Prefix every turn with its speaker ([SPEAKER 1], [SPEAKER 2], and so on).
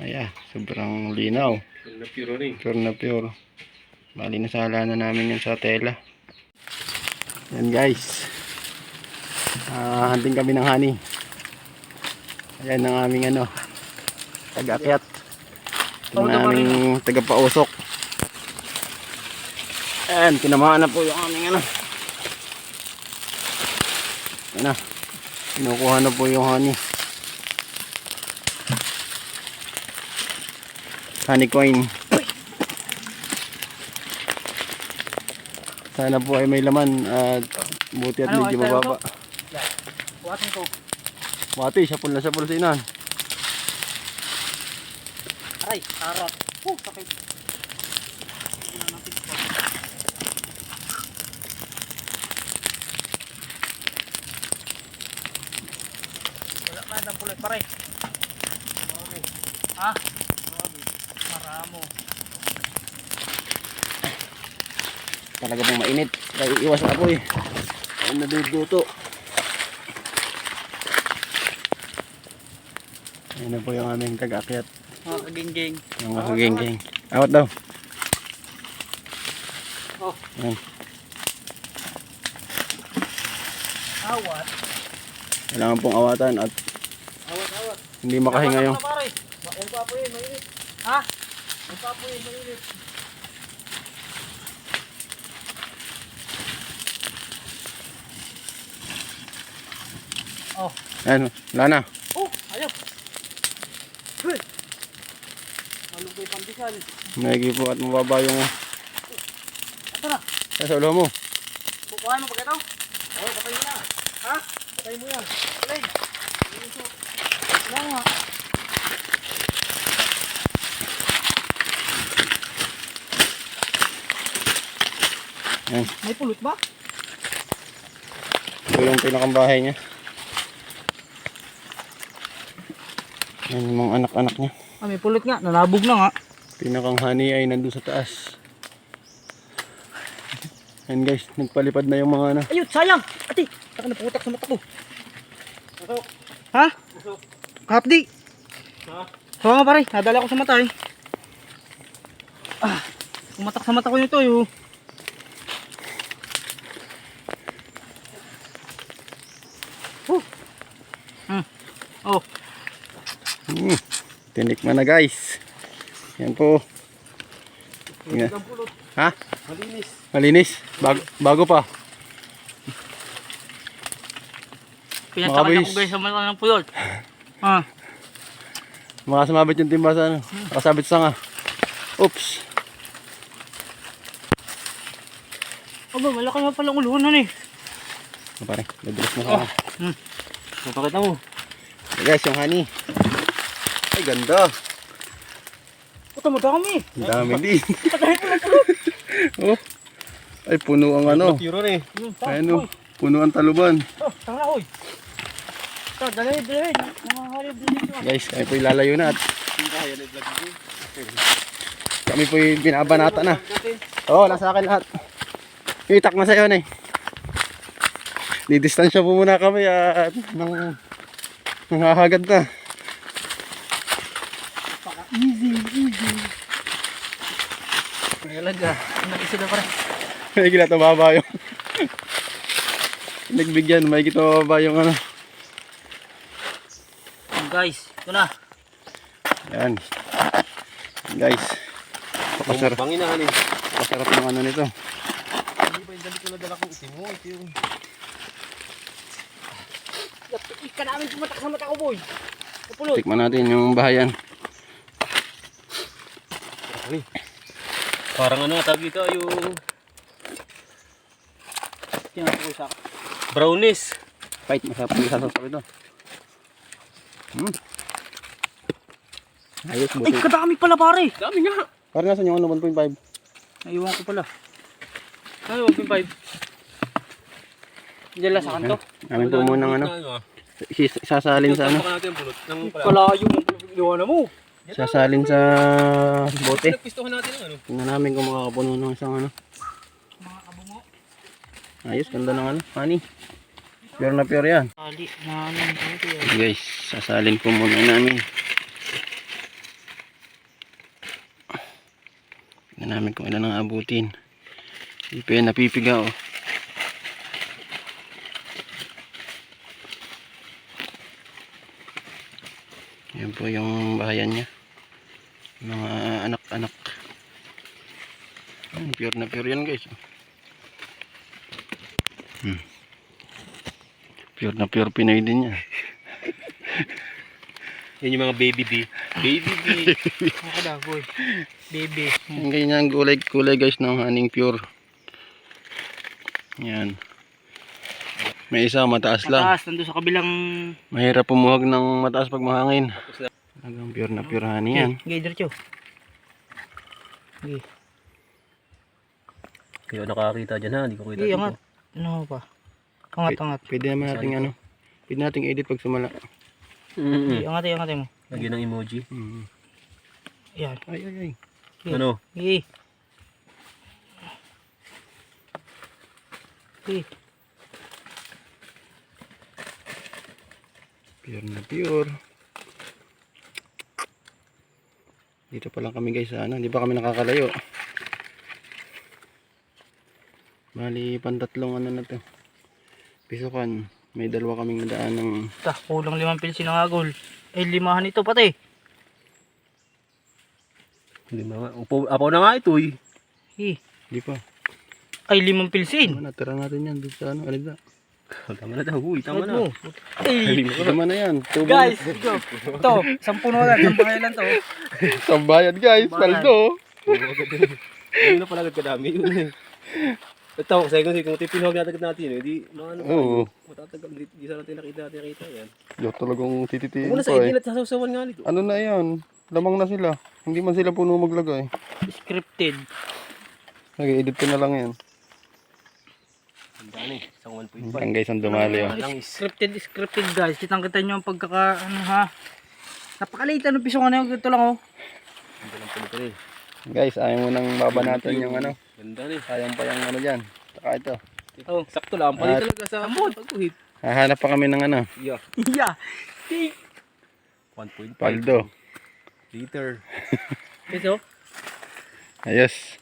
[SPEAKER 1] Ayan, sobrang linaw. Pure na pure. Bali nasala na namin yun sa tela. Yan guys. Hunting kami ng honey. Ayan ang aming ano, taga-akyat. Ang aming taga-pausok. Ayan, tinamaan na po yung aming ano. Ayan na. Kinukuha na po yung honey. Honey coin. Sana po ay may laman at buti at medyo mababa.
[SPEAKER 2] Buhatin ko.
[SPEAKER 1] Wati, sapul na sapul sa inan.
[SPEAKER 2] Aray, harap. Sakit. Wala pa ng pulit pare. Ha? Maramo.
[SPEAKER 1] Talaga pong mainit. Kaya iwas na po eh. Ay naduduto. Ayan na po yung aming taga-akyat.
[SPEAKER 2] Mga kagingging.
[SPEAKER 1] Yung kaging-ging. Awat daw.
[SPEAKER 2] Oh.
[SPEAKER 1] Ayan.
[SPEAKER 2] Awat.
[SPEAKER 1] Kailangan pong awatan at
[SPEAKER 2] Awat.
[SPEAKER 1] hindi makahinga yung
[SPEAKER 2] Ang papo yun, mainit. Ha? Ang papo yun, mainit. Oh.
[SPEAKER 1] ayan, wala na.
[SPEAKER 2] Oh, ayaw. Hey. Anong kayo pambisan?
[SPEAKER 1] Nagigi po at mababa yung
[SPEAKER 2] Ito na.
[SPEAKER 1] sa ulo mo.
[SPEAKER 2] Kukuhaan mo pagkataw? Oo, patay mo na. Ha? Patay mo yan. Patay. Wala nga.
[SPEAKER 1] Ayan.
[SPEAKER 2] May pulot ba?
[SPEAKER 1] Ito yung pinakang bahay niya. Ayan yung mga anak-anak niya.
[SPEAKER 2] Ah, may pulot nga. Nalabog na nga.
[SPEAKER 1] Pinakang honey ay nandun sa taas. Ayan guys, nagpalipad na yung mga ano.
[SPEAKER 2] Ayun, sayang! Ati! Saka naputak sa mata ko. Ha? Kapdi! Ha? Oo nga pare, nadala ko sa mata eh. Pumatak sa mata ko nito eh. Oh.
[SPEAKER 1] Tinikman na guys. Yan po. Yan. Ha?
[SPEAKER 2] Malinis.
[SPEAKER 1] Malinis. Bago pa.
[SPEAKER 2] Pinatsakan ako guys sa mata ng pulot. Ha?
[SPEAKER 1] Mga sumabit yung timba sa ano. Nakasabit sa nga. Oops.
[SPEAKER 2] Aba, malaki nga palang ulunan eh.
[SPEAKER 1] Ano pare, nadulas na sa
[SPEAKER 2] Mapakita mo.
[SPEAKER 1] guys, yung honey. Ay, ganda.
[SPEAKER 2] Puta mo dami.
[SPEAKER 1] Ang dami din. Oh. Ay, puno ang ano. Ano, puno ang taluban.
[SPEAKER 2] Oh, tanga hoy. Ito, dali. Mga halib dito.
[SPEAKER 1] Guys, kami po ilalayo na at kami po binabanata na. Oo, nasa akin lahat. Itak na sa'yo na eh. Didistansya po muna kami at nanghahagad na.
[SPEAKER 2] Easy. Talaga. Nakisi na pare.
[SPEAKER 1] May ginatubaba yung nagbigyan, may ginatubaba yung ano.
[SPEAKER 2] Guys, ito na.
[SPEAKER 1] Ayan. Guys. Pakasarap.
[SPEAKER 3] Panginahan eh.
[SPEAKER 1] Pakasarap ng ano nito.
[SPEAKER 3] Hindi ba yung dali ko na dala kong itim mo? Ito yung...
[SPEAKER 2] Ika namin pumatak sa mata ko boy. Kapulot.
[SPEAKER 1] Tikman natin yung bahayan.
[SPEAKER 3] Parang ano tawag dito yung...
[SPEAKER 2] Tingnan ko sa
[SPEAKER 3] brownies.
[SPEAKER 1] Fight, masarap yung sasasap ito. Ayos,
[SPEAKER 2] Ay,
[SPEAKER 1] buti.
[SPEAKER 2] kadami pala pare.
[SPEAKER 3] Dami nga.
[SPEAKER 1] Parang nasan yung ano, 1.5?
[SPEAKER 2] Naiwan ko pala. Ano, 1.5. Diyan lang sa kanto.
[SPEAKER 1] Namin po muna ng ano. Sasalin sa ano.
[SPEAKER 3] Baka natin pulot.
[SPEAKER 2] Kalayo mo. Iwan mo.
[SPEAKER 1] Sasalin sa bote.
[SPEAKER 3] Nagpistohan natin ang ano.
[SPEAKER 1] Tingnan namin kung makakapuno ng isang ano.
[SPEAKER 2] Mga kabungo.
[SPEAKER 1] Ayos, ganda ng ano. Honey. Pure na pure yan.
[SPEAKER 2] Kali na ano dito.
[SPEAKER 1] Guys, sasalin po muna namin. namin kung ilan ang abutin. Hindi pa yan napipiga oh. Yan po yung bahayan niya. Mga anak-anak. Pure na pure yan guys. Pure na pure Pinoy din yan.
[SPEAKER 3] Yan yung mga baby bee. Baby bee.
[SPEAKER 2] Ako daw, boy. Baby.
[SPEAKER 1] Yan ganyan ang kulay guys ng haning pure. Yan. May isa mataas lang.
[SPEAKER 2] Mataas, nandun sa kabilang...
[SPEAKER 1] Mahirap pumuhag ng mataas pag mahangin. Talagang pure na pure honey yan.
[SPEAKER 2] Okay, diretso. Okay.
[SPEAKER 3] Kaya nakakita dyan ha. Hindi ko kita
[SPEAKER 2] Okay,
[SPEAKER 3] dito.
[SPEAKER 2] angat. Ano pa? Angat.
[SPEAKER 1] Pwede naman nating ano. Pwede nating edit pag sumala.
[SPEAKER 2] Okay, angat mo.
[SPEAKER 3] Lagyan ng emoji.
[SPEAKER 2] Yan.
[SPEAKER 1] Ay.
[SPEAKER 2] Okay.
[SPEAKER 3] Ano?
[SPEAKER 2] Okay. Okay.
[SPEAKER 1] Pure na pure. Dito pa lang kami guys sa ano. Hindi pa kami nakakalayo. Bali pantatlong ano na to. Pisukan. May dalawa kaming nadaan ng...
[SPEAKER 2] Kulang 5 pilsin ng agol. Eh, 5 ito pati.
[SPEAKER 3] Hindi mga. Apo na nga ito eh.
[SPEAKER 2] Okay.
[SPEAKER 1] Hindi pa.
[SPEAKER 2] Ay, 5 pilsin.
[SPEAKER 1] Natira natin yan dito sa ano. Aligda.
[SPEAKER 3] Tama na daw. Uy, tama na.
[SPEAKER 2] Ay,
[SPEAKER 1] Tama na yan.
[SPEAKER 2] guys, ito. Ito, 10 na agad. 10 kaya lang to.
[SPEAKER 1] Sambayan guys.
[SPEAKER 2] Sambayan.
[SPEAKER 1] Paldo.
[SPEAKER 3] Hindi na pala agad kadami yun eh. Ito, kung tipinuhag natin eh. Di, ano
[SPEAKER 1] Oo.
[SPEAKER 3] matatagal. Di sana natin nakita yan.
[SPEAKER 1] Yo talagang tititiin
[SPEAKER 3] Muna sa
[SPEAKER 1] pa
[SPEAKER 3] idin
[SPEAKER 1] eh.
[SPEAKER 3] at sasawawan nga nito.
[SPEAKER 1] Ano na yan? Lamang na sila. Hindi man sila puno maglagay.
[SPEAKER 2] Scripted.
[SPEAKER 1] Nag-edit ko na lang yan.
[SPEAKER 3] Ang dami. Isang 1.5.
[SPEAKER 1] Yan guys ang dumali oh.
[SPEAKER 2] Scripted guys. Kitang-kita nyo ang pagkaka, ano ha. Napakaliit ng piso nga na yun. Ito lang oh.
[SPEAKER 3] Ang dalang pala eh.
[SPEAKER 1] Guys, ayaw mo nang baba natin yung ano.
[SPEAKER 3] Ganda rin.
[SPEAKER 1] Sayang pa yung ano dyan. Saka ito.
[SPEAKER 3] Oh, sakto lang. Pali talaga sa pagkuhit.
[SPEAKER 1] Hahanap pa kami ng ano.
[SPEAKER 3] Yeah.
[SPEAKER 2] Yeah.
[SPEAKER 3] 1.5
[SPEAKER 1] Paldo.
[SPEAKER 3] liter.
[SPEAKER 2] Ito.
[SPEAKER 1] Ayos.